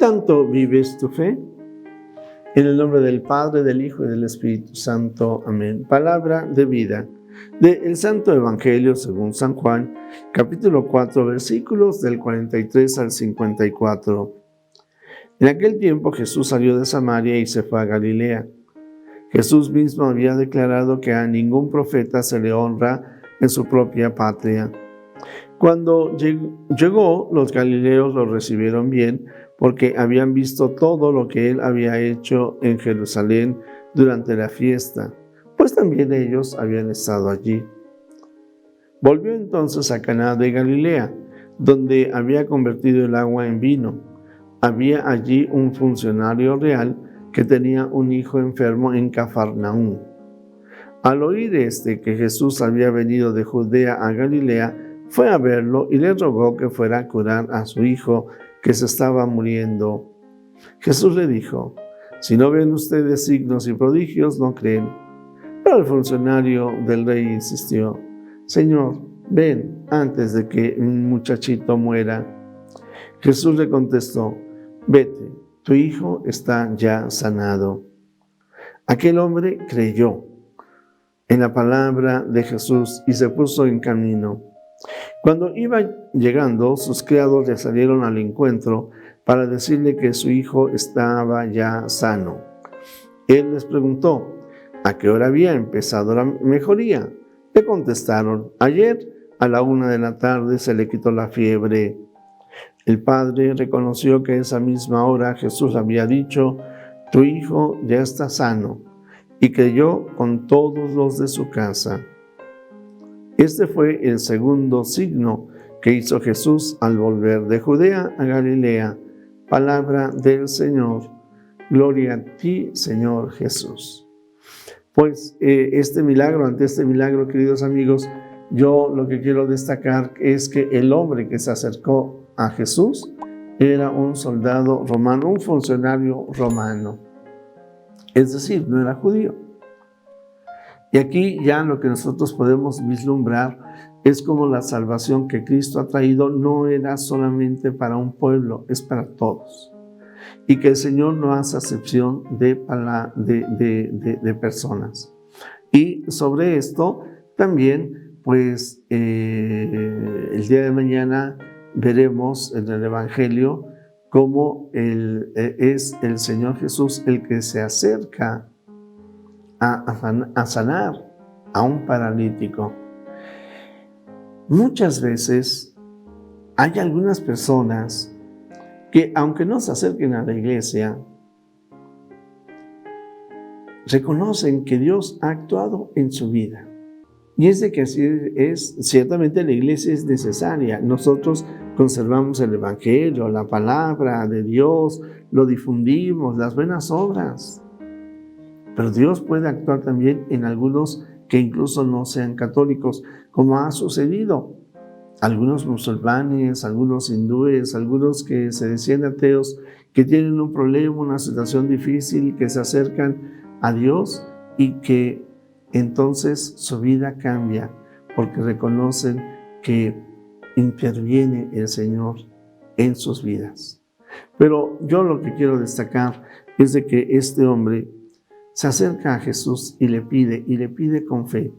tanto vives tu fe? En el nombre del Padre, del Hijo y del Espíritu Santo. Amén. Palabra de vida. Del Santo Evangelio según San Juan, capítulo 4, versículos del 43 al 54. En aquel tiempo Jesús salió de Samaria y se fue a Galilea. Jesús mismo había declarado que a ningún profeta se le honra en su propia patria. Cuando llegó, los galileos lo recibieron bien, porque habían visto todo lo que él había hecho en Jerusalén durante la fiesta, pues también ellos habían estado allí. Volvió entonces a Caná de Galilea, donde había convertido el agua en vino. Había allí un funcionario real que tenía un hijo enfermo en Cafarnaúm. Al oír que Jesús había venido de Judea a Galilea, fue a verlo y le rogó que fuera a curar a su hijo, que se estaba muriendo. Jesús le dijo: si no ven ustedes signos y prodigios, no creen. Pero el funcionario del rey insistió: Señor, ven antes de que un muchachito muera. Jesús le contestó: vete, tu hijo está ya sanado. Aquel hombre creyó en la palabra de Jesús y se puso en camino. Cuando iba llegando, sus criados le salieron al encuentro para decirle que su hijo estaba ya sano. Él les preguntó: ¿a qué hora había empezado la mejoría? Le contestaron: ayer a la 1 p.m. se le quitó la fiebre. El padre reconoció que a esa misma hora Jesús había dicho: tu hijo ya está sano, y creyó con todos los de su casa. Este fue el segundo signo que hizo Jesús al volver de Judea a Galilea. Palabra del Señor. Gloria a ti, Señor Jesús. Pues ante este milagro, queridos amigos, yo lo que quiero destacar es que el hombre que se acercó a Jesús era un soldado romano, un funcionario romano. Es decir, no era judío. Y aquí ya lo que nosotros podemos vislumbrar es como la salvación que Cristo ha traído no era solamente para un pueblo, es para todos. Y que el Señor no hace acepción de personas. Y sobre esto también, pues, el día de mañana veremos en el Evangelio cómo es el Señor Jesús el que se acerca a sanar a un paralítico. Muchas veces hay algunas personas que, aunque no se acerquen a la iglesia, reconocen que Dios ha actuado en su vida. Y es de que así es, ciertamente la iglesia es necesaria. Nosotros conservamos el Evangelio, la palabra de Dios, lo difundimos, las buenas obras. Pero Dios puede actuar también en algunos que incluso no sean católicos, como ha sucedido. Algunos musulmanes, algunos hindúes, algunos que se decían ateos, que tienen un problema, una situación difícil, que se acercan a Dios y que entonces su vida cambia porque reconocen que interviene el Señor en sus vidas. Pero yo lo que quiero destacar es de que este hombre se acerca a Jesús y le pide con fe.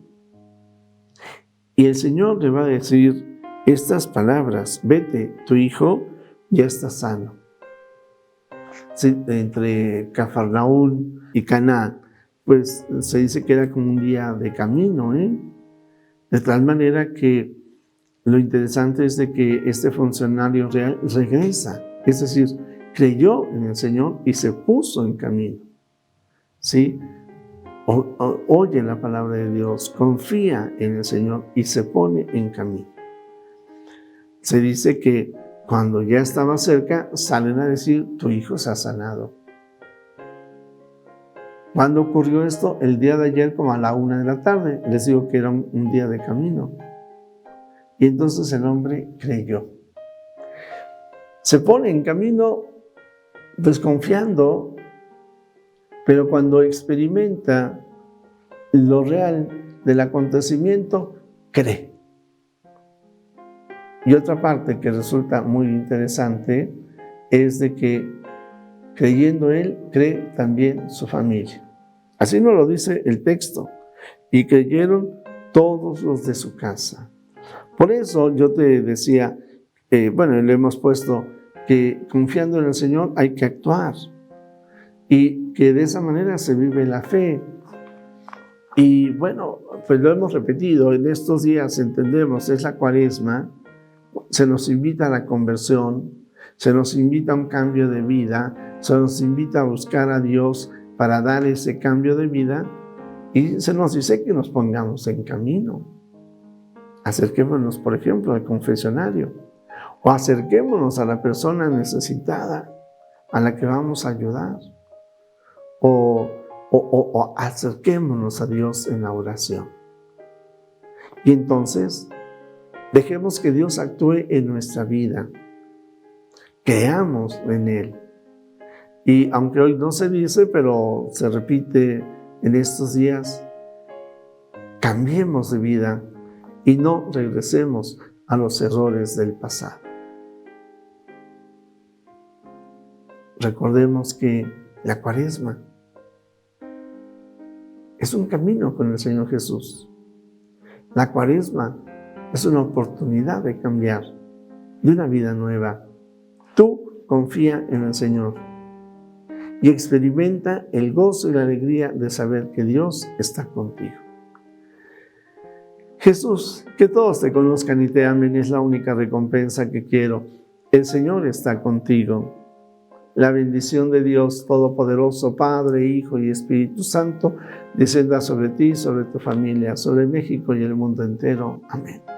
Y el Señor le va a decir estas palabras: vete, tu hijo ya está sano. Sí, entre Cafarnaúm y Caná, pues se dice que era como un día de camino, de tal manera que lo interesante es de que este funcionario real regresa, es decir, creyó en el Señor y se puso en camino. ¿Sí? Oye la palabra de Dios, confía en el Señor y se pone en camino. Se dice que cuando ya estaba cerca, salen a decir: tu hijo se ha sanado. ¿Cuándo ocurrió esto? El día de ayer, como a la 1 p.m. Les digo que era un día de camino. Y entonces el hombre creyó. Se pone en camino desconfiando, pero cuando experimenta lo real del acontecimiento, cree. Y otra parte que resulta muy interesante es de que creyendo él, cree también su familia. Así nos lo dice el texto. Y creyeron todos los de su casa. Por eso yo te decía, le hemos puesto que confiando en el Señor hay que actuar. Y que de esa manera se vive la fe. Y bueno, pues lo hemos repetido, en estos días entendemos, es la Cuaresma, se nos invita a la conversión, se nos invita a un cambio de vida, se nos invita a buscar a Dios para dar ese cambio de vida y se nos dice que nos pongamos en camino. Acerquémonos, por ejemplo, al confesionario o acerquémonos a la persona necesitada a la que vamos a ayudar o acerquémonos a Dios en la oración. Y entonces, dejemos que Dios actúe en nuestra vida. Creamos en Él. Y aunque hoy no se dice, pero se repite en estos días, cambiemos de vida y no regresemos a los errores del pasado. Recordemos que la Cuaresma es un camino con el Señor Jesús. La Cuaresma es una oportunidad de cambiar, de una vida nueva. Tú confía en el Señor y experimenta el gozo y la alegría de saber que Dios está contigo. Jesús, que todos te conozcan y te amen es la única recompensa que quiero. El Señor está contigo. La bendición de Dios Todopoderoso, Padre, Hijo y Espíritu Santo, descienda sobre ti, sobre tu familia, sobre México y el mundo entero. Amén.